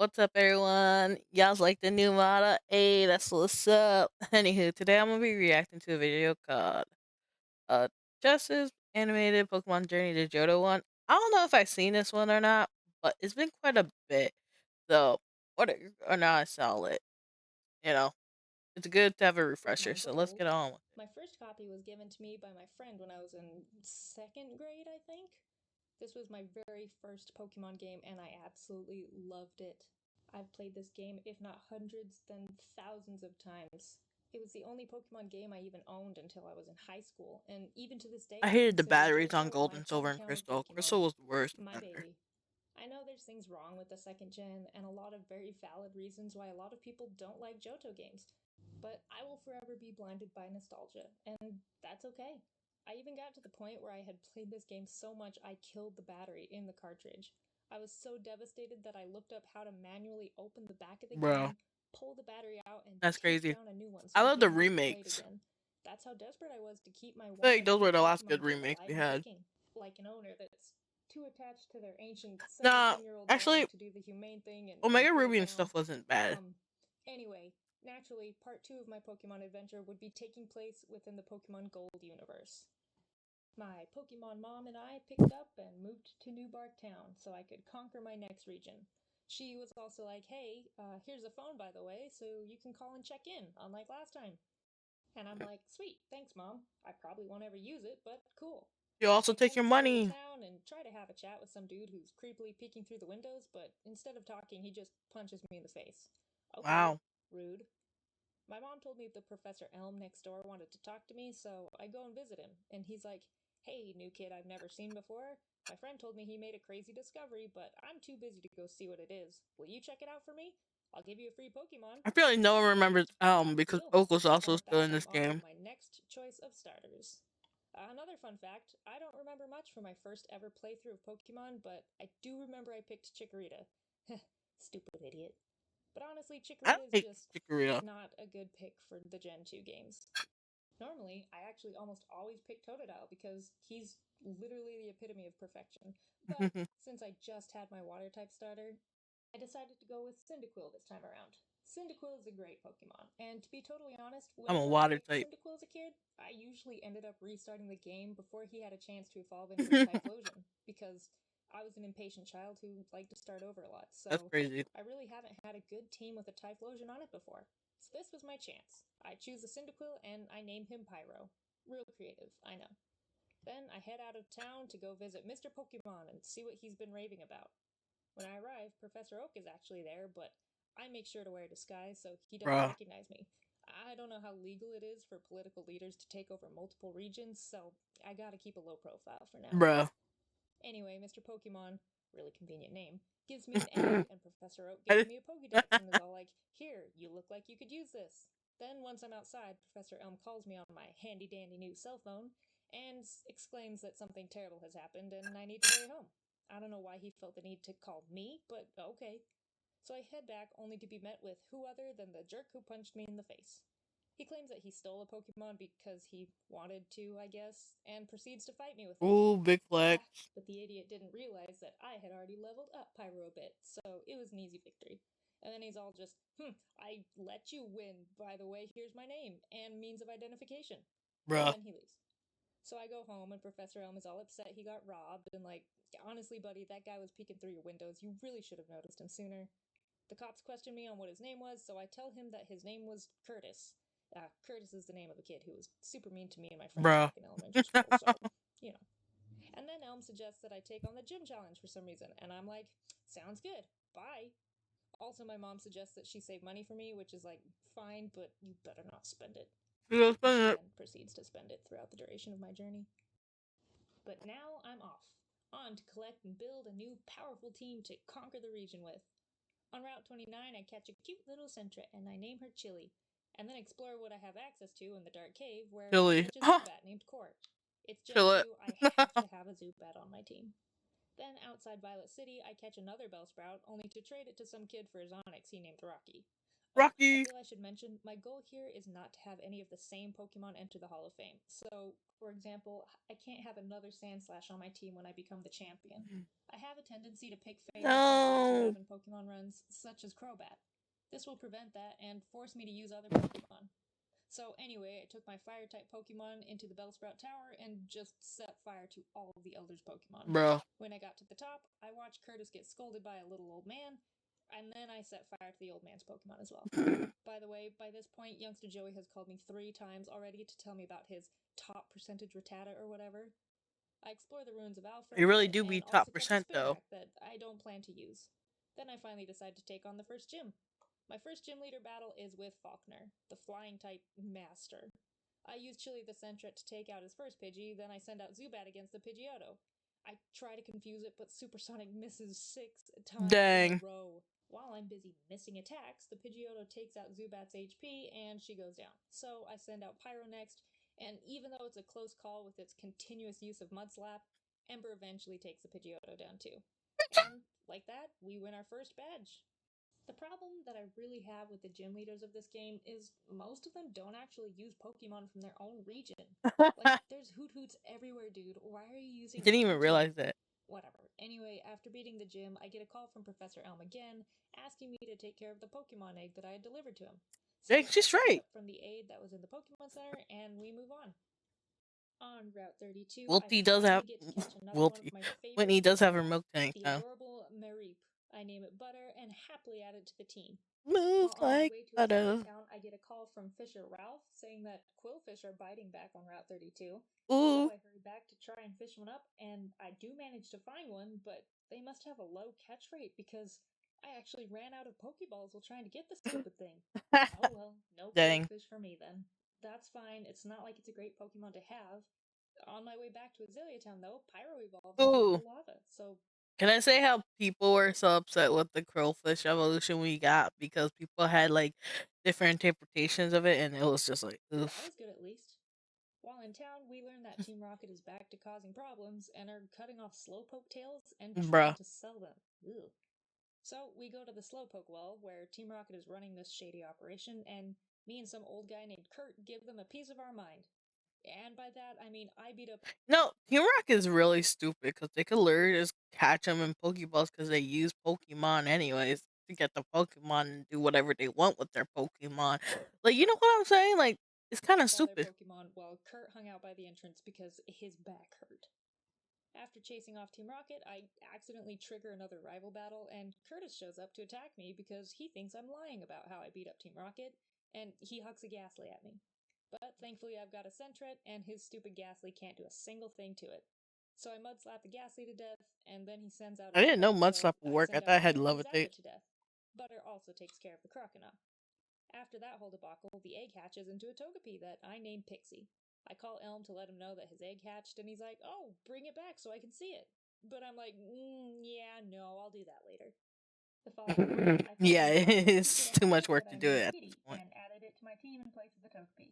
What's up, everyone? Y'all's like the new model? Hey, that's what's up. Anywho, today I'm gonna be reacting to a video called uh Justice Animated Pokemon Journey to Johto one. I don't know if I've seen this one or not, but it's been quite a bit. So or not solid. You know, it's good to have a refresher. Pokemon So let's Gold. get on with My first copy was given to me by my friend when I was in second grade, I think. This was my very first Pokemon game, and I absolutely loved it. I've played this game, if not hundreds, then thousands of times. It was the only Pokemon game I even owned until I was in high school, and even to this I day, I hated the consider batteries on Johto Gold my and Silver best and counter Crystal. Pokemon. Crystal was the worst My ever. baby. I know there's things wrong with the second gen, and a lot of very valid reasons why a lot of people don't like Johto games, but I will forever be blinded by nostalgia, and that's okay. I even got to the point where I had played this game so much I killed the battery in the cartridge. I was so devastated that I looked up how to manually open the back of the Bro, game, pull the battery out, and that's take crazy. down a new one so I the love the game wouldn't play it remakes. again. That's how desperate I was to keep my I feel one like and those only were the last good Pokemon game remakes alive we and had. kicking, like an owner that's too attached to their ancient Nah, 17-year-old dog actually, to do the humane thing and Omega put it Ruby and down. stuff wasn't bad. Anyway, naturally, part 2 of my Pokemon adventure would be taking place within the Pokemon Gold universe. My Pokemon mom and I picked up and moved to New Bark Town so I could conquer my next region. She was also like, hey, here's a phone, by the way, so you can call and check in, unlike last time. And I'm like, sweet, thanks, Mom. I probably won't ever use it, but cool. You also I take go your inside of the money. town and try to have a chat with some dude who's creepily peeking through the windows, but instead of talking, he just punches me in the face. Okay, Wow. rude. My mom told me the Professor Elm next door wanted to talk to me, so I go and visit him, and he's like, hey, new kid I've never seen before. My friend told me he made a crazy discovery, but I'm too busy to go see what it is. Will you check it out for me? I'll give you a free Pokemon. I feel like no one remembers because Deal. Oak was And also with still that, in I'm this off to game. my next choice of starters. Another fun fact, I don't remember much from my first ever playthrough of Pokemon, but I do remember I picked Chikorita. Stupid idiot. But honestly, I Chikorita don't is hate just Chikorita. not a good pick for the Gen 2 games. Normally, I actually almost always pick Totodile because he's literally the epitome of perfection. But since I just had my water type starter, I decided to go with Cyndaquil this time around. Cyndaquil is a great Pokemon, and to be totally honest, I'm a whenever I water picked type. Cyndaquil as a kid, I usually ended up restarting the game before he had a chance to evolve into a Typhlosion, because I was an impatient child who liked to start over a lot, That's so crazy. I really haven't had a good team with a Typhlosion on it before. So this was my chance. I choose a Cyndaquil and I name him Pyro. Real creative, I know. Then I head out of town to go visit Mr. Pokemon and see what he's been raving about. When I arrive, Professor Oak is actually there, but I make sure to wear a disguise so he doesn't Bruh. recognize me. I don't know how legal it is for political leaders to take over multiple regions, so I gotta keep a low profile for now. Bruh. Anyway, Mr. Pokemon, really convenient name, gives me an egg, and Professor Oak gives I- me a Pokedex and is all like, here, you look like you could use this. Then, once I'm outside, Professor Elm calls me on my handy dandy new cell phone and exclaims that something terrible has happened and I need to hurry home. I don't know why he felt the need to call me, but okay. So I head back only to be met with who other than the jerk who punched me in the face. He claims that he stole a Pokemon because he wanted to, I guess, and proceeds to fight me with it. Ooh, big flex. But the idiot didn't realize that I had already leveled up Pyro a bit, so it was an easy victory. And then he's all just, I let you win. By the way, here's my name and means of identification. And Bruh. then he leaves. So I go home and Professor Elm is all upset he got robbed and like, honestly, buddy, that guy was peeking through your windows. You really should have noticed him sooner. The cops question me on what his name was, so I tell him that his name was Curtis. Curtis is the name of a kid who was super mean to me and my friends Bruh. back in elementary school, so, you know. And then Elm suggests that I take on the gym challenge for some reason, and I'm like, sounds good. Bye. Also, my mom suggests that she save money for me, which is like, fine, but you better not spend it. You know, She spend it. then proceeds to spend it throughout the duration of my journey. But now I'm off, on to collect and build a new powerful team to conquer the region with. On Route 29, I catch a cute little Sentra and I name her Chili, and then explore what I have access to in the Dark Cave where I Chili. catch a Zubat named Core. It's Gen Chill it. 2, I have to have a Zubat on my team. Then outside Violet City, I catch another Bellsprout, only to trade it to some kid for his Onyx he named Rocky. Oh, I Rocky. feel I should mention my goal here is not to have any of the same Pokemon enter the Hall of Fame. So, for example, I can't have another Sandslash on my team when I become the champion. I have a tendency to pick favorites I want to No, have in Pokemon runs, such as Crobat. This will prevent that and force me to use other Pokemon. So anyway, I took my fire type Pokemon into the Bellsprout Tower and just set fire to all of the Elder's Pokemon. bro. When I got to the top, I watched Curtis get scolded by a little old man, and then I set fire to the old man's Pokemon as well. By the way, by this point, youngster Joey has called me 3 times already to tell me about his top percentage Rattata or whatever. I explore the ruins of Alpha a You really bit do be and top also catch a percent though. Spinarak that I don't plan to use. Then I finally decide to take on the first gym. My first gym leader battle is with Faulkner, the flying type master. I use Chili the Sentret to take out his first Pidgey, then I send out Zubat against the Pidgeotto. I try to confuse it, but Supersonic misses 6 times in a Dang. row. While I'm busy missing attacks, the Pidgeotto takes out Zubat's HP and she goes down. So I send out Pyro next, and even though it's a close call with its continuous use of Mud Slap, Ember eventually takes the Pidgeotto down too. And like that, we win our first badge. The problem that I really have with the gym leaders of this game is most of them don't actually use Pokemon from their own region. Like, there's Hoot Hoots everywhere, dude. Why are you using Didn't even Pidgey? realize that. Whatever. Anyway, after beating the gym, I get a call from Professor Elm again, asking me to take care of the Pokemon egg that I had delivered to him. Dang, So I she's pick it right. up from the aide that was in the Pokemon Center, and we move on. On Route 32, I Wilty does finally have get to catch another one of Wilty. my favorite Whitney does have her Pokemon, milk tank the now. adorable Mareep. I name it Butter and happily add it to the team. Moves While on my like way to Azalea butter. Town, I get a call from Fisher Ralph saying that quillfish are biting back on Route 32. So Ooh. I hurry back to try and fish one up, and I do manage to find one, but they must have a low catch rate because I actually ran out of Pokeballs while trying to get this stupid thing. Oh well, no Dang. quillfish for me then. That's fine, it's not like it's a great Pokemon to have. On my way back to Azalea Town, though, Pyro evolves into a Ooh. Quilava, so Can I say how people were so upset with the Crowfish evolution we got because people had like different interpretations of it, and it was just like, that oof, was good at least. While in town, we learn that Team Rocket is back to causing problems and are cutting off Slowpoke tails and trying bruh. to sell them. Ew. So we go to the Slowpoke well, where Team Rocket is running this shady operation, and me and some old guy named Kurt give them a piece of our mind. And by that, I mean I beat up No, Team Rock is really stupid because they could literally just catch them in Pokeballs because they use Pokemon anyways to get the Pokemon and do whatever they want with their Pokemon. Like, you know what I'm saying? Like, it's kind of all their stupid. Pokemon while Kurt hung out by the entrance because his back hurt. After chasing off Team Rocket, I accidentally trigger another rival battle, and Curtis shows up to attack me because he thinks I'm lying about how I beat up Team Rocket, and he hucks a Ghastly at me. But thankfully, I've got a Sentret, and his stupid Ghastly can't do a single thing to it. So I mud slap the Ghastly to death, and then he sends out I his didn't know attack, Mudslap so would I work. I send thought I out had Butter and Levitate. Zappa to death. Butter also takes care of the Croconaw. After that whole debacle, the egg hatches into a Togepi that I name Pixie. I call Elm to let him know that his egg hatched, and he's like, "Oh, bring it back so I can see it." But I'm like, yeah, no, I'll do that later. The following day, I Yeah, finally find a it's secret egg too much hatch work that to I do it named at this Kitty point. and added it to my team in place of the Togepi.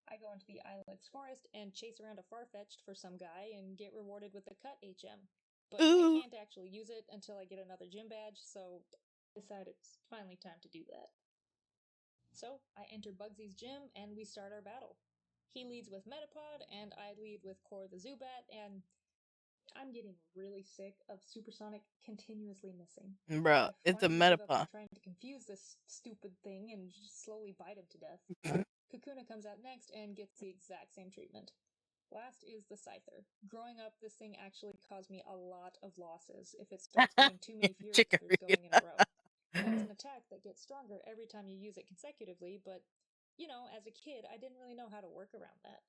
I go into the Ilex Forest and chase around a Farfetch'd for some guy and get rewarded with a Cut HM. But I Ooh. can't actually use it until I get another gym badge, so I decide it's finally time to do that. So I enter Bugsy's gym and we start our battle. He leads with Metapod, and I lead with Core the Zubat, and I'm getting really sick of Supersonic continuously missing. Bro, I it's a finally give up on Metapod. trying to confuse this stupid thing and just slowly bite him to death. Kakuna comes out next and gets the exact same treatment. Last is the Scyther. Growing up, this thing actually caused me a lot of losses if it starts getting too many Fury Cutters Chicory. going in a row. It's an attack that gets stronger every time you use it consecutively, but, as a kid, I didn't really know how to work around that.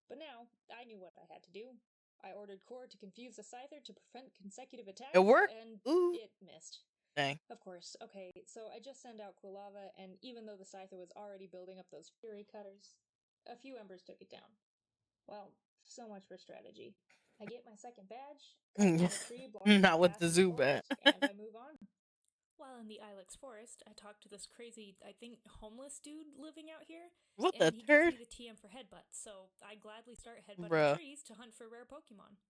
But now, I knew what I had to do. I ordered Core to confuse the Scyther to prevent consecutive It attacks, worked? and Ooh. it missed. Dang. Of course, okay, so I just send out Quilava, and even though the Scyther was already building up those Fury Cutters, a few Embers took it down. Well, so much for strategy. I get my second badge, cut down a tree blocking my Not with path the to the Zubat. forest, and I move on. While in the Ilex Forest, I talk to this crazy, I think, homeless dude living out here, What the and he gives turd? me the TM for Headbutt, so I gladly start headbutting Bruh. trees to hunt for rare Pokemon.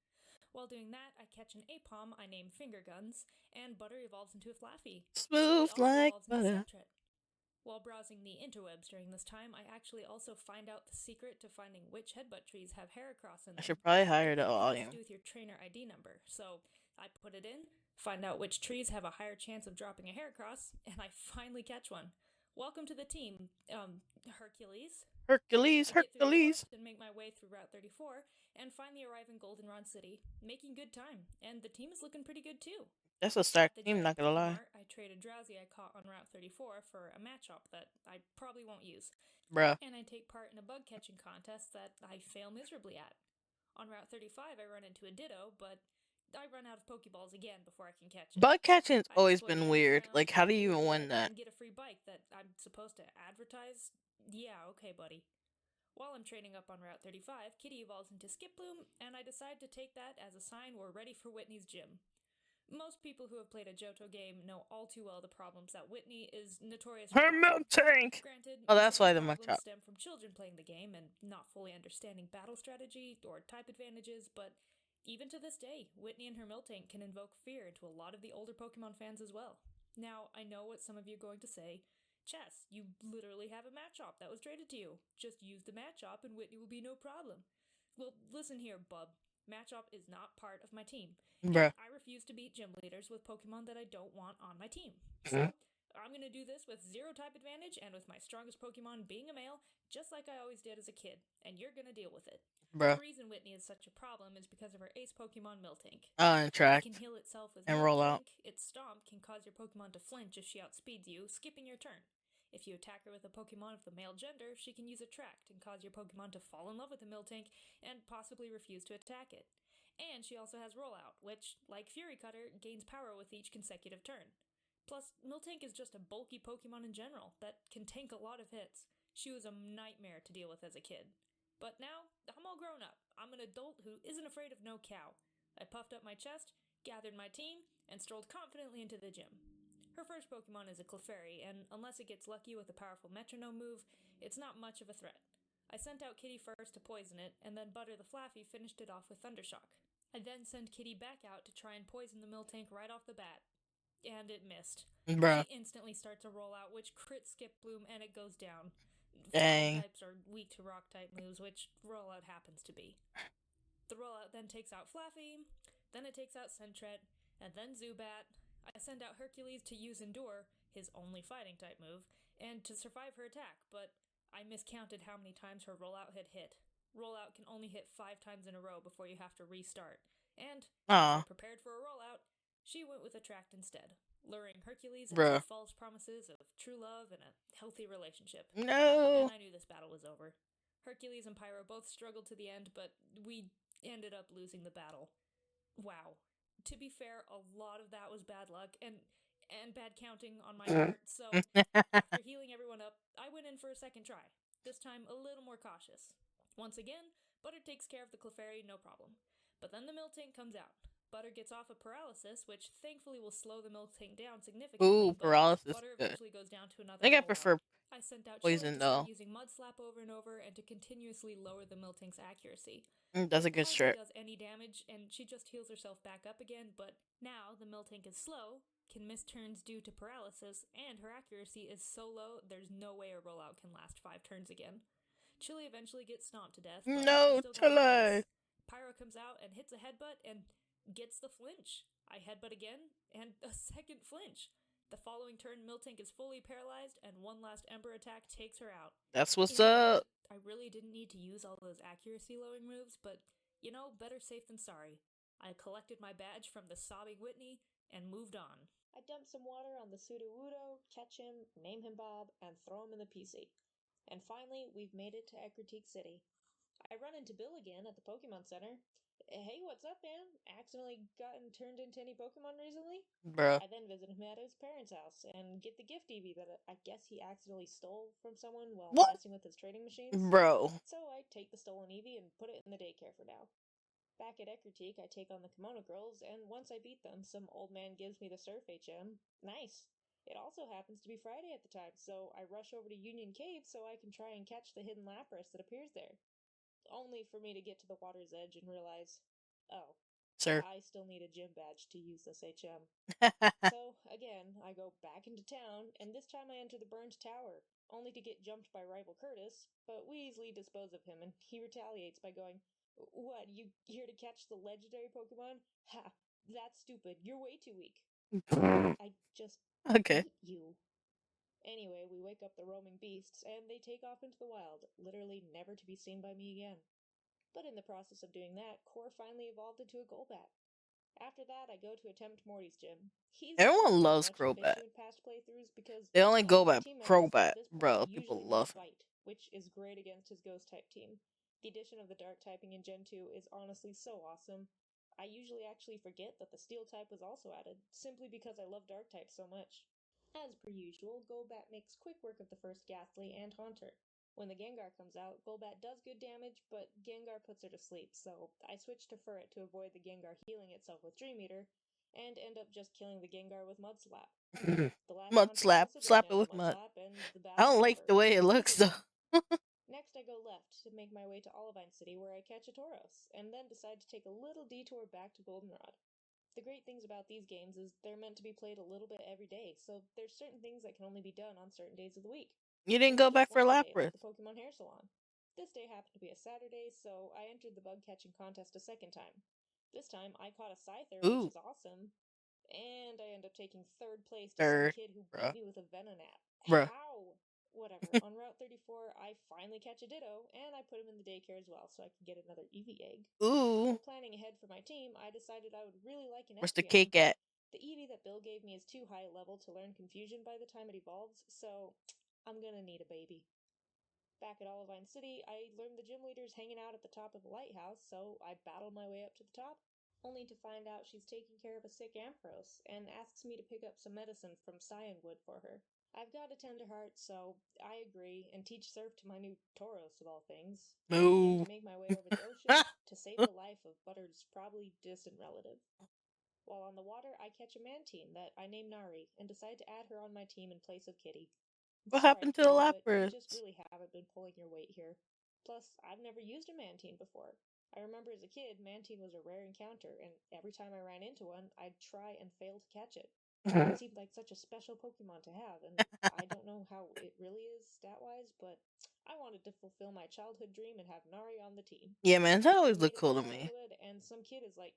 While doing that, I catch an Apom I name Finger Guns, and Butter evolves into a Flaffy. So he Smooth also like evolves into butter. Sentret. While browsing the interwebs during this time, I actually also find out the secret to finding which headbutt trees have Heracross in I them. should probably It hire the really has to volume. do with your trainer ID number, so I put it in, find out which trees have a higher chance of dropping a Heracross, and I finally catch one. Welcome to the team, Hercules. Hercules, I get through the Hercules. forest and make my way through Route 34 and finally arrive in Goldenrod City, making good time, and the team is looking pretty good too. That's a stacked At the team, giant not gonna lie. Pokemart, I trade a Drowsy I caught on Route 34 for a Machop that I probably won't use, Bruh. and I take part in a bug catching contest that I fail miserably at. On Route 35, I run into a Ditto, but I run out of Pokeballs again before I can catch it. Bug catching's I always exploit the been weird. underground, Like, how do use you even the win that? and get a free bike that I'm supposed to advertise. Yeah, okay, buddy. While I'm training up on Route 35, Kitty evolves into Skiploom, and I decide to take that as a sign we're ready for Whitney's gym. Most people who have played a Johto game know all too well the problems that Whitney is notorious for Her causing. milk tank! Granted, Oh, most that's of why these the mug problems chop. stem from children playing the game and not fully understanding battle strategy or type advantages, but even to this day, Whitney and her Miltank can invoke fear into a lot of the older Pokemon fans as well. Now, I know what some of you are going to say. Chess, you literally have a Machop that was traded to you. Just use the Machop and Whitney will be no problem. Well, listen here, bub. Machop is not part of my team, and Bruh. I refuse to beat gym leaders with Pokemon that I don't want on my team. So, I'm gonna do this with zero type advantage and with my strongest Pokemon being a male, just like I always did as a kid, and you're gonna deal with it. The Bruh. reason Whitney is such a problem is because of her ace Pokemon Miltank. It can Interact heal itself with and roll out. Miltank, its Stomp can cause your Pokemon to flinch if she outspeeds you, skipping your turn. If you attack her with a Pokemon of the male gender, she can use Attract and cause your Pokemon to fall in love with the Miltank and possibly refuse to attack it. And she also has Rollout, which, like Fury Cutter, gains power with each consecutive turn. Plus, Miltank is just a bulky Pokemon in general that can tank a lot of hits. She was a nightmare to deal with as a kid. But now, I'm all grown up. I'm an adult who isn't afraid of no cow. I puffed up my chest, gathered my team, and strolled confidently into the gym. Her first Pokemon is a Clefairy, and unless it gets lucky with a powerful metronome move, it's not much of a threat. I sent out Kitty first to poison it, and then Butter the Flaffy finished it off with Thundershock. I then sent Kitty back out to try and poison the Miltank right off the bat, and it missed. Bruh. She instantly starts a rollout, which crit Skip Bloom, and it goes down. Flying Dang. types are weak to rock type moves, which rollout happens to be. The rollout then takes out Flaffy, then it takes out Sentret, and then Zubat. I send out Hercules to use Endure, his only fighting type move, and to survive her attack, but I miscounted how many times her rollout had hit. Rollout can only hit 5 times in a row before you have to restart, and as I Aw. prepared for a rollout, she went with Attract instead, luring Hercules into Bruh. false promises of true love and a healthy relationship. No. And I knew this battle was over. Hercules and Pyro both struggled to the end, but we ended up losing the battle. Wow. To be fair, a lot of that was bad luck and bad counting on my part, so after healing everyone up, I went in for a second try, this time a little more cautious. Once again, Butter takes care of the Clefairy, no problem. But then the Miltank comes out. Butter gets off of paralysis, which thankfully will slow the Miltank down significantly, Ooh, but paralysis is Butter good. eventually goes down to I another think I rollout. prefer I sent out Chillick poison to start though. using Mud Slap over and over and to continuously lower the Miltank's accuracy. That's a It good hardly strat. does any damage, and she just heals herself back up again, but now the Miltank is slow, can miss turns due to paralysis, and her accuracy is so low there's no way a rollout can last 5 turns again. Chili eventually gets stomped to death, but I No, still got my Chile. ace. Pyro comes out and hits a headbutt and gets the flinch. I headbutt again, and a second flinch. The following turn, Miltank is fully paralyzed, and one last Ember attack takes her out. That's what's In the up. end, I really didn't need to use all those accuracy lowering moves, but you know, better safe than sorry. I collected my badge from the sobbing Whitney and moved on. I dumped some water on the Sudowoodo, catch him, name him Bob, and throw him in the PC. And finally, we've made it to Ecruteak City. I run into Bill again at the Pokemon Center. Hey, what's up, man? Accidentally gotten turned into any Pokemon recently? Bruh. I then visit him at his parents' house and get the gift Eevee that I guess he accidentally stole from someone while What? messing with his trading machines. Bro. So I take the stolen Eevee and put it in the daycare for now. Back at Ecruteak, I take on the Kimono Girls, and once I beat them, some old man gives me the Surf HM. Nice. It also happens to be Friday at the time, so I rush over to Union Cave so I can try and catch the hidden Lapras that appears there. Only for me to get to the water's edge and realize, oh, Sir. I still need a gym badge to use this HM. So Again, I go back into town, and this time I enter the burned tower, only to get jumped by rival Curtis, but we easily dispose of him, and he retaliates by going, "What, you here to catch the legendary Pokemon? Ha! That's stupid. You're way too weak. I just Okay. beat you." Anyway, we wake up the roaming beasts, and they take off into the wild, literally never to be seen by me again. But in the process of doing that, Core finally evolved into a Golbat. After that, I go to attempt Morty's gym. He's never Everyone been loves much of an Crobat. issue in past playthroughs because They only all go of my by team members Crobat, at this point bro. People usually have love him. Bite, which is great against his Ghost type team. The addition of the Dark typing in Gen 2 is honestly so awesome. I usually actually forget that the Steel type was also added, simply because I love Dark type so much. As per usual, Golbat makes quick work of the first Ghastly and Haunter. When the Gengar comes out, Golbat does good damage, but Gengar puts her to sleep, so I switch to Furret to avoid the Gengar healing itself with Dream Eater, and end up just killing the Gengar with Mud Slap. The last Mud Haunter slap. also goes Slap it down to with Mud mud. Slap, and the I battle's don't like over. the way it Easy looks though. peasy. Next, I go left to make my way to Olivine City, where I catch a Tauros, and then decide to take a little detour back to Goldenrod. The great things about these games is they're meant to be played a little bit every day, so there's certain things that can only be done on certain days of the week. You didn't Or go just back for once a day, like Lapras. the Pokemon Hair Salon. This day happened to be a Saturday, so I entered the bug catching contest a second time. This time, I caught a Scyther, which Ooh, is awesome, and I end up taking third place to some third, kid who beat bruh, me with a Venonat. bruh. How? Whatever. On Route 34, I finally catch a Ditto, and I put him in the daycare as well so I can get another Eevee egg. Ooh, While planning ahead for my team, I decided I would really like an where's the Espeon, cake but at? the Eevee that Bill gave me is too high a level to learn Confusion by the time it evolves, so I'm gonna need a baby. Back at Olivine City, I learned the gym leader's hanging out at the top of the lighthouse, so I battled my way up to the top, only to find out she's taking care of a sick Ampharos and asks me to pick up some medicine from Cyanwood for her. I've got a tender heart, so I agree and teach surf to my new Tauros of all things, and begin to No. make my way over the ocean to save the life of Butter's probably distant relative. While on the water, I catch a Mantine that I name Nari and decide to add her on my team in place of Kitty. What Sorry, happened to the Kitty, but you Lapras? just really haven't been pulling your weight here. Plus, I've never used a Mantine before. I remember as a kid, Mantine was a rare encounter, and every time I ran into one, I'd try and fail to catch it. It seemed like such a special Pokemon to have, and I don't know how it really is stat wise, but I wanted to fulfill my childhood dream and have Nari on the team. Yeah, man, that We always made looked it cool to to me. Cyanwood, and some kid is like,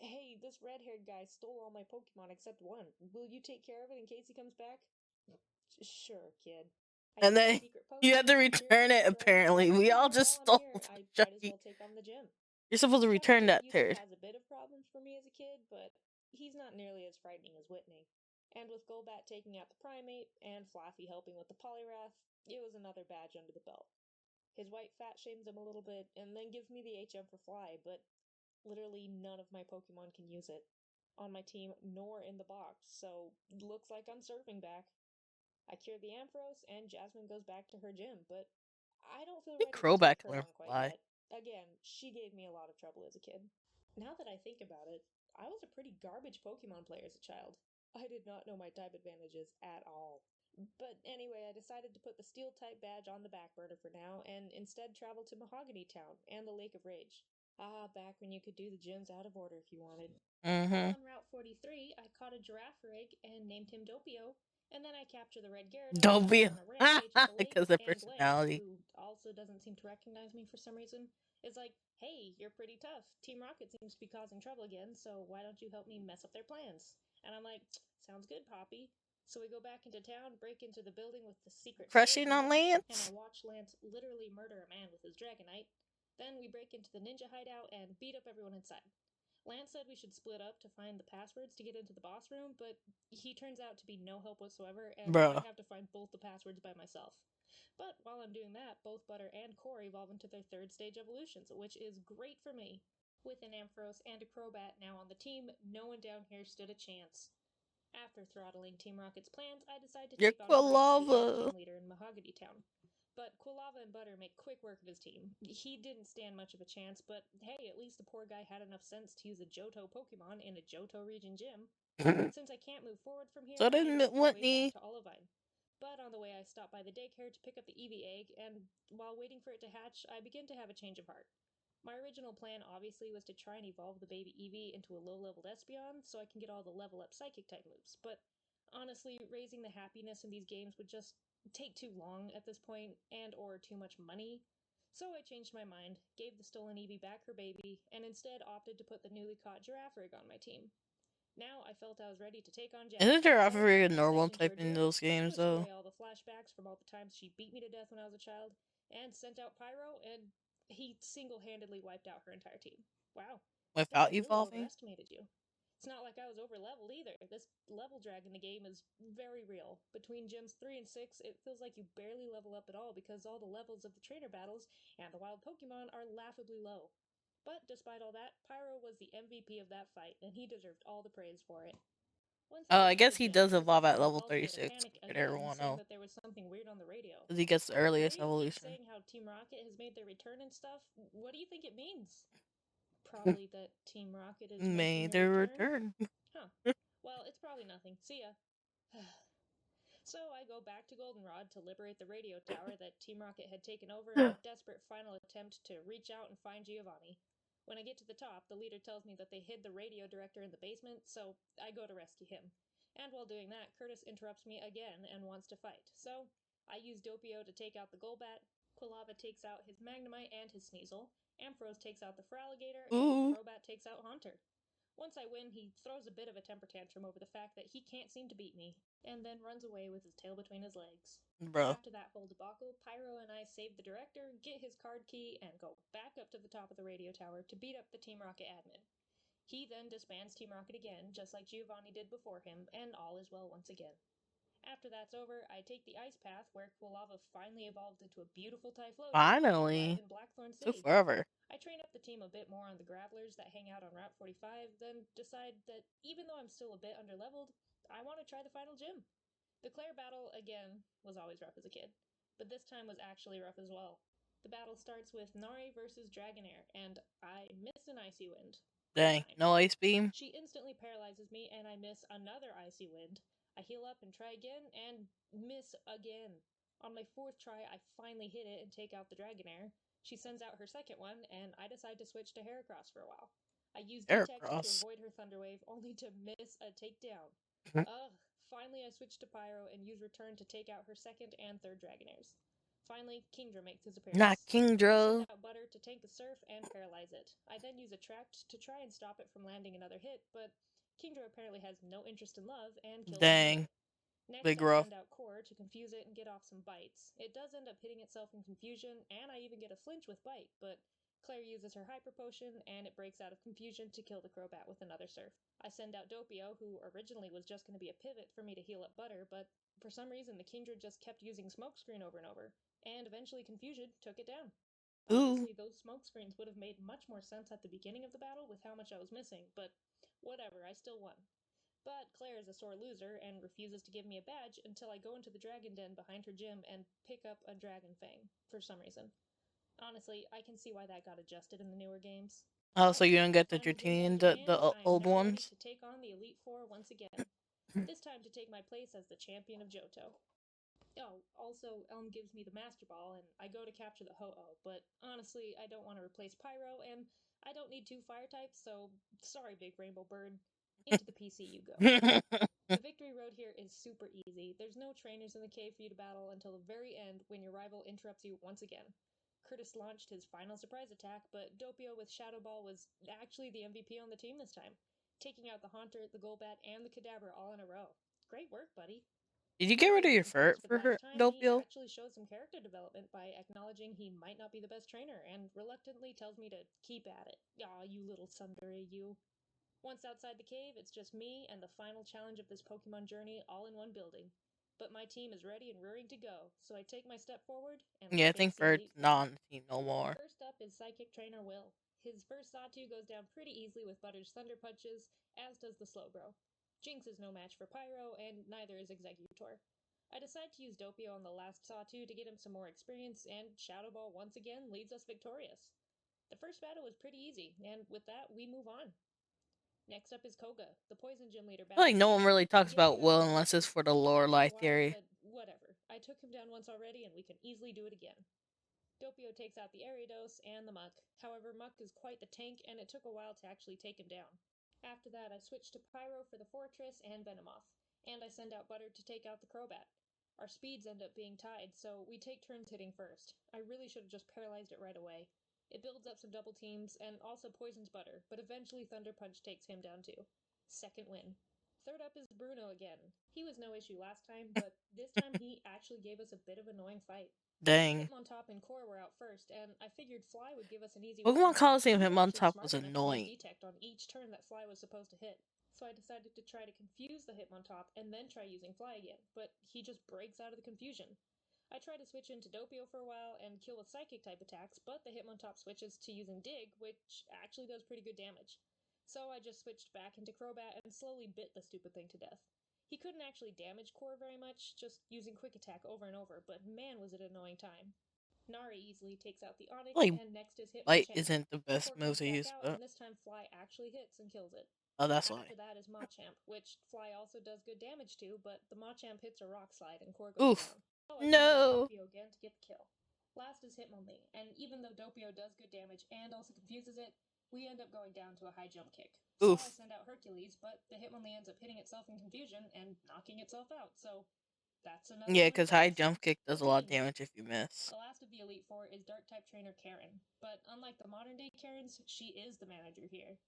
"Hey, this red haired guy stole all my Pokemon except one. Will you take care of it in case he comes back?" Sure, kid. I And get my then secret you had potion to and clear the return it. Scyther, and Apparently, we all figure just while I'm stole here, the I might as Chucky. well take on the gym. You're supposed to return Strasburg that usually turd. has a bit of problems for me as a kid, but he's not nearly as frightening as Whitney. And with Golbat taking out the Primate, and Flaffy helping with the Poliwrath, it was another badge under the belt. His white fat shames him a little bit, and then gives me the HM for Fly, but literally none of my Pokemon can use it. On my team, nor in the box, so looks like I'm surfing back. I cure the Ampharos, and Jasmine goes back to her gym, but I don't feel I think ready to Crobat take can her learn on quite fly. yet. Again, she gave me a lot of trouble as a kid. Now that I think about it, I was a pretty garbage Pokemon player as a child. I did not know my type advantages at all. But anyway, I decided to put the Steel type badge on the back burner for now, and instead travel to Mahogany Town and the Lake of Rage. Ah, back when you could do the gyms out of order if you wanted. While Mm-hmm. on Route 43, I caught a giraffe egg and named him Doppio, and then I capture the red Gyarados Don't and be go on a rampage at the because lake, their and Lance, personality. who also doesn't seem to recognize me for some reason, is like, "Hey, you're pretty tough. Team Rocket seems to be causing trouble again, so why don't you help me mess up their plans?" And I'm like, "Sounds good, Poppy." So we go back into town, break into the building with the secret storage Crushing on unit, and I Lance, watch Lance literally murder a man with his Dragonite. Then we break into the ninja hideout and beat up everyone inside. Lance said we should split up to find the passwords to get into the boss room, but he turns out to be no help whatsoever, and I bro. have to find both the passwords by myself. But while I'm doing that, both Butter and Core evolve into their third stage evolutions, which is great for me. With an Ampharos and a Crobat now on the team, no one down here stood a chance. After throttling Team Rocket's plans, I decide to You're take on Chris, the other Quilava. gym leader in Mahogany Town. But Quilava and Butter make quick work of his team. He didn't stand much of a chance, but hey, at least the poor guy had enough sense to use a Johto Pokemon in a Johto region gym. Since I can't move forward from So here, I didn't make my way back Whitney. to Olivine. But on the way, I stop by the daycare to pick up the Eevee egg, and while waiting for it to hatch, I begin to have a change of heart. My original plan obviously was to try and evolve the baby Eevee into a low leveled Espeon so I can get all the level up psychic type moves, but Honestly, raising the happiness in these games would just take too long at this point and or too much money. So I changed my mind, gave the stolen Eevee back her baby, and instead opted to put the newly caught giraffe rig on my team. Now I felt I was ready to take on Isn't Jack, giraffe so a I stepped normal into her type in gym, those games pushed though? away all the flashbacks from all the times she beat me to death when I was a child, and sent out Pyro, and he single handedly wiped out her entire team. Wow, I think I Without really evolving? overestimated you. It's not like I was over leveled either. This level drag in the game is very real. Between gyms 3 and 6, it feels like you barely level up at all because all the levels of the trainer battles and the wild Pokemon are laughably low. But despite all that, Pyro was the MVP of that fight, and he deserved all the praise for it. Once I Oh, I get to guess the he gym, does evolve Professor at Elm level calls me in a 36 panic compared to again, everyone saying else. that there was something weird on the radio. Because he gets the earliest Radio keeps evolution. saying how Team Rocket has made their return and stuff. What do you think it means? Probably that Team Rocket is making Made a their return? return. Huh. Well, it's probably nothing. See ya. So I go back to Goldenrod to liberate the radio tower that Team Rocket had taken over in a desperate final attempt to reach out and find Giovanni. When I get to the top, the leader tells me that they hid the radio director in the basement, so I go to rescue him. And while doing that, Curtis interrupts me again and wants to fight. So I use Doppio to take out the Golbat, Quilava takes out his Magnemite and his Sneasel, Ampharos takes out the Feraligatr, and Ooh, Crobat takes out Haunter. Once I win, he throws a bit of a temper tantrum over the fact that he can't seem to beat me, and then runs away with his tail between his legs. bro. After that whole debacle, Pyro and I save the director, get his card key, and go back up to the top of the radio tower to beat up the Team Rocket admin. He then disbands Team Rocket again, just like Giovanni did before him, and all is well once again. After that's over, I take the ice path where Quilava finally evolved into a beautiful Typhlosion and arrive Finally. in Blackthorn Took City. forever. I train up the team a bit more on the Gravelers that hang out on Route 45, then decide that even though I'm still a bit underleveled, I want to try the final gym. The Claire battle, again, was always rough as a kid, but this time was actually rough as well. The battle starts with Nari versus Dragonair, and I miss an Icy Wind. Dang. Fine. No ice beam? She instantly paralyzes me, and I miss another Icy Wind. I heal up and try again, and miss again. On my fourth try, I finally hit it and take out the Dragonair. She sends out her second one, and I decide to switch to Heracross for a while. I use Detect to Heracross. avoid her Thunder Wave, only to miss a takedown. Ugh. Finally, I switch to Pyro and use Return to take out her second and third Dragonairs. Finally, Kingdra makes his Not appearance. I send Kingdra. out Butter to tank a Surf and paralyze it. I then use Attract to try and stop it from landing another hit, but Kingdra apparently has no interest in love and kills it Dang. anyway. Next, Big I rough. send out Core to confuse it and get off some bites. It does end up hitting itself in confusion, and I even get a flinch with Bite, but Claire uses her Hyper Potion, and it breaks out of confusion to kill the Crobat with another Surf. I send out Doppio, who originally was just going to be a pivot for me to heal up Butter, but for some reason the Kingdra just kept using Smokescreen over and over, and eventually Confusion took it down. Ooh. Honestly, those smoke screens would have made much more sense at the beginning of the battle with how much I was missing, but whatever, I still won. But Claire is a sore loser and refuses to give me a badge until I go into the dragon den behind her gym and pick up a dragon fang, for some reason. Honestly, I can see why that got adjusted in the newer games. Oh, so But you with don't my get the final gym Dratini and badge in hand, I am old now ready ones? to take on the Elite Four once again. This time to take my place as the champion of Johto. Oh, also, Elm gives me the Master Ball, and I go to capture the Ho-Oh, but honestly, I don't want to replace Pyro, and I don't need two fire types, so sorry, Big Rainbow Bird. Into the PC you go. The victory road here is super easy. There's no trainers in the cave for you to battle until the very end when your rival interrupts you once again. Curtis launched his final surprise attack, but Doppio with Shadow Ball was actually the MVP on the team this time, taking out the Haunter, the Golbat, and the Kadabra all in a row. Great work, buddy. Did you get rid of Hopefully, your in Cards Furt for the for Last her, Time, he Doppio? actually shows some character development by acknowledging he might not be the best trainer and reluctantly tells me to keep at it. Aw, you little tsundere, you. Once outside the cave, it's just me and the final challenge of this Pokemon journey all in one building. But my team is ready and rearing to go, so I take my step forward and we Yeah, I think face the Furt's Elite not Four. on the team no more. First up is Psychic Trainer Will. His first Sawtooth goes down pretty easily with Butter's Thunder Punches, as does the Slowbro. Jinx is no match for Pyro, and neither is Exeggutor. I decide to use Doppio on the last Sawtooth to get him some more experience, and Shadow Ball once again leads us victorious. The first battle was pretty easy, and with that, we move on. Next up is Koga. The Poison Gym Leader I feel like battles no one me. really I talks get about put out Will on Muck. unless it's for the I don't know lore why, theory. but whatever. I took him down once already, and we can easily do it again. Doppio takes out the Ariados and the Muck. However, Muck is quite the tank, and it took a while to actually take him down. After that, I switched to Pyro for the Fortress and Venomoth. And I send out Butter to take out the Crobat. Our speeds end up being tied, so we take turns hitting first. I really should have just paralyzed it right away. It builds up some double teams and also poisons Butter, but eventually Thunder Punch takes him down too. Second win. Third up is Bruno again. He was no issue last time, but this time he actually gave us a bit of an annoying fight. Dang. Hitmontop and Core were out first, and I figured Fly would give us an easy win, Pokemon but Coliseum he was actually Hitmontop was smart enough to use annoying. Detect on each turn that Fly was supposed to hit. So I decided to try to confuse the Hitmontop and then try using Fly again, but he just breaks out of the confusion. I try to switch into Doppio for a while and kill with Psychic type attacks, but the Hitmontop switches to using Dig, which actually does pretty good damage. So I just switched back into Crobat and slowly bit the stupid thing to death. He couldn't actually damage Core very much, just using Quick Attack over and over, but man was it an annoying time. Nari easily takes out the Onix, Like, and next is Light Hitmonchan. isn't the best Core move comes to back use, out, but and this time Fly actually hits and kills it. oh, that's why. After that is Machamp, which Fly also does good damage to, but the Machamp hits a Rock Slide and Core goes Oof. down. So I send out No. Doppio again to get the kill. Last is Hitmonlee, and even though Doppio does good damage and also confuses it, we end up going down to a high jump kick. So I Oof. send out Hercules, but the Hitmonlee ends up hitting itself in confusion and knocking itself out, so that's another Yeah, win because for high us. jump kick does a lot of 14. damage if you miss. The last of the Elite Four is Dark type trainer Karen, but unlike the modern day Karens, she is the manager here.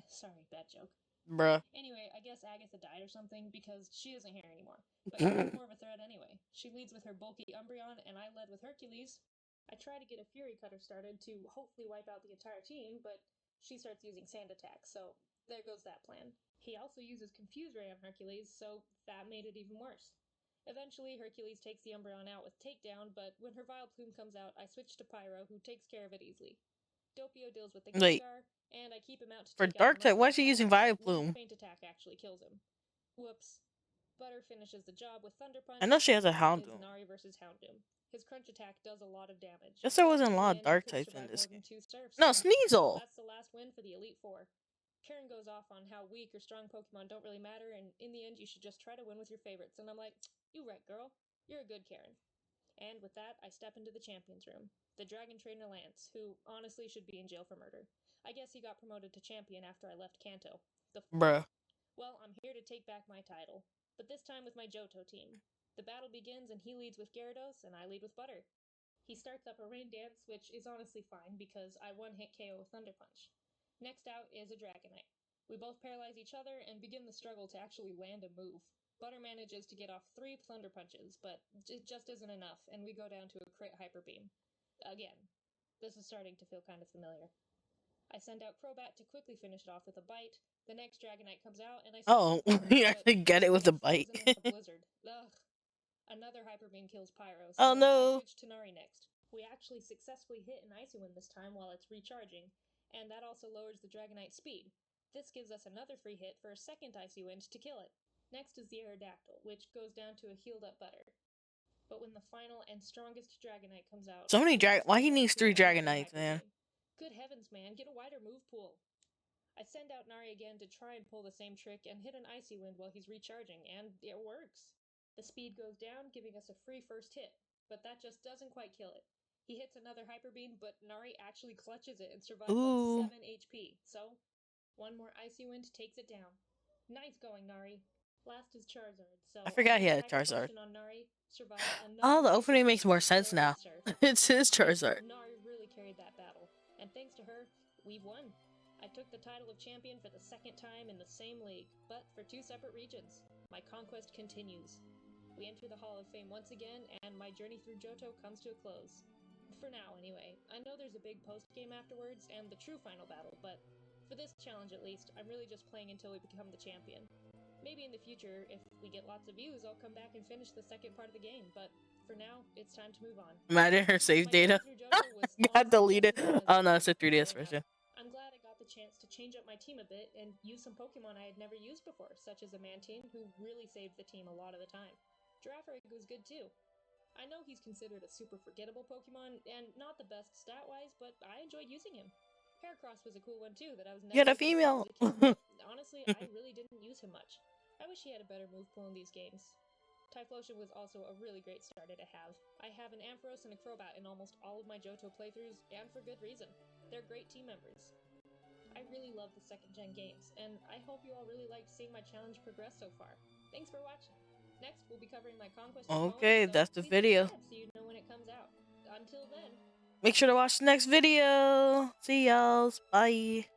Sorry, bad joke. Bruh. Anyway, I guess Agatha died or something because she isn't here anymore. But Karen's more of a threat anyway. She leads with her bulky Umbreon, and I led with Hercules. I try to get a Fury Cutter started to hopefully wipe out the entire team, but she starts using Sand Attack, so there goes that plan. He also uses Confuse Ray on Hercules, so that made it even worse. Eventually, Hercules takes the Umbreon out with Takedown, but when her Vileplume comes out, I switch to Pyro, who takes care of it easily. Doppio deals with the Wait, Gengar, and I keep him out to for take out the Dark type, why Mudkip is she Claw, using but one Vileplume? faint attack actually kills him. Whoops. Butter finishes the job with Thunder I Punch, know she has and a that is Houndoom. Nari versus Houndoom. His Crunch attack does a lot of damage, Guess there but wasn't a in the lot of end he Dark couldn't types in survive this more game. than 2 surfs. No, So Sneasel! that's the last win for the Elite Four. Karen goes off on how weak or strong Pokemon don't really matter, and in the end you should just try to win with your favorites. And I'm like, you right, girl. You're a good Karen. And with that, I step into the champions room. The Dragon Trainer Lance, who honestly should be in jail for murder. I guess he got promoted to champion after I left Kanto. The fool. Bruh. Well, I'm here to take back my title, but this time with my Johto team. The battle begins and he leads with Gyarados and I lead with Butter. He starts up a rain dance, which is honestly fine because I one-hit KO with Thunder Punch. Next out is a Dragonite. We both paralyze each other and begin the struggle to actually land a move. Butter manages to get off 3 Thunder Punches, but it just isn't enough, and we go down to a crit Hyper Beam. Again. This is starting to feel kind of familiar. I send out Crobat to quickly finish it off with a bite. The next Dragonite comes out, and I switch Oh, to Butter, you but actually get it we with a get bite. frozen in a blizzard. Ugh. Another Hyper Beam kills Pyro, Oh so I no! switch to Nari next. We actually successfully hit an Icy Wind this time while it's recharging, and that also lowers the Dragonite's speed. This gives us another free hit for a second Icy Wind to kill it. Next is the Aerodactyl, which goes down to a healed up Butter. But when the final and strongest Dragonite comes out, So many we just why go he down needs to 3 another Dragonites, Hyper man? Beam. Good heavens, man, get a wider move pool. I send out Nari again to try and pull the same trick and hit an Icy Wind while he's recharging, and it works. The speed goes down, giving us a free first hit, but that just doesn't quite kill it. He hits another Hyper Beam, but Nari actually clutches it and survives on Ooh. 7 HP, so one more Icy Wind takes it down. Nice going, Nari. Last is Charizard, so I I forgot he use had a Typhus Charizard. Potion on Nari, survive Oh, another the Hyper opening Beam, makes more sense fourth now. surf. It's his Yeah, Charizard. Nari really carried that battle, and thanks to her, we won. I took the title of champion for the second time in the same league, but for 2 separate regions. My conquest continues. We enter the Hall of Fame once again, and my journey through Johto comes to a close. For now, anyway. I know there's a big post-game afterwards, and the true final battle, but for this challenge at least, I'm really just playing until we become the champion. Maybe in the future, if we get lots of views, I'll come back and finish the second part of the game, but for now, it's time to move on. Imagine her save My journey data. through Johto was Got honestly just deleted. as fun as Oh it no, was it's a 3DS growing up. version. I'm glad I got the chance to change up my team a bit and use some Pokemon I had never used before, such as a Mantine, who really saved the team a lot of the time. Girafarig was good too. I know he's considered a super forgettable Pokemon, and not the best stat-wise, but I enjoyed using him. Heracross was a cool one too that I was You never had a able to fight as female. a kid, but honestly, I really didn't use him much. I wish he had a better move pool in these games. Typhlosion was also a really great starter to have. I have an Ampharos and a Crobat in almost all of my Johto playthroughs, and for good reason. They're great team members. I really love the second gen games, and I hope you all really liked seeing my challenge progress so far. Thanks for watching. Next, we'll be covering my conquest of home, Okay, so that's the please video. subscribe so you know when it comes out. Until then, Make sure to watch the next video. See y'all. Bye.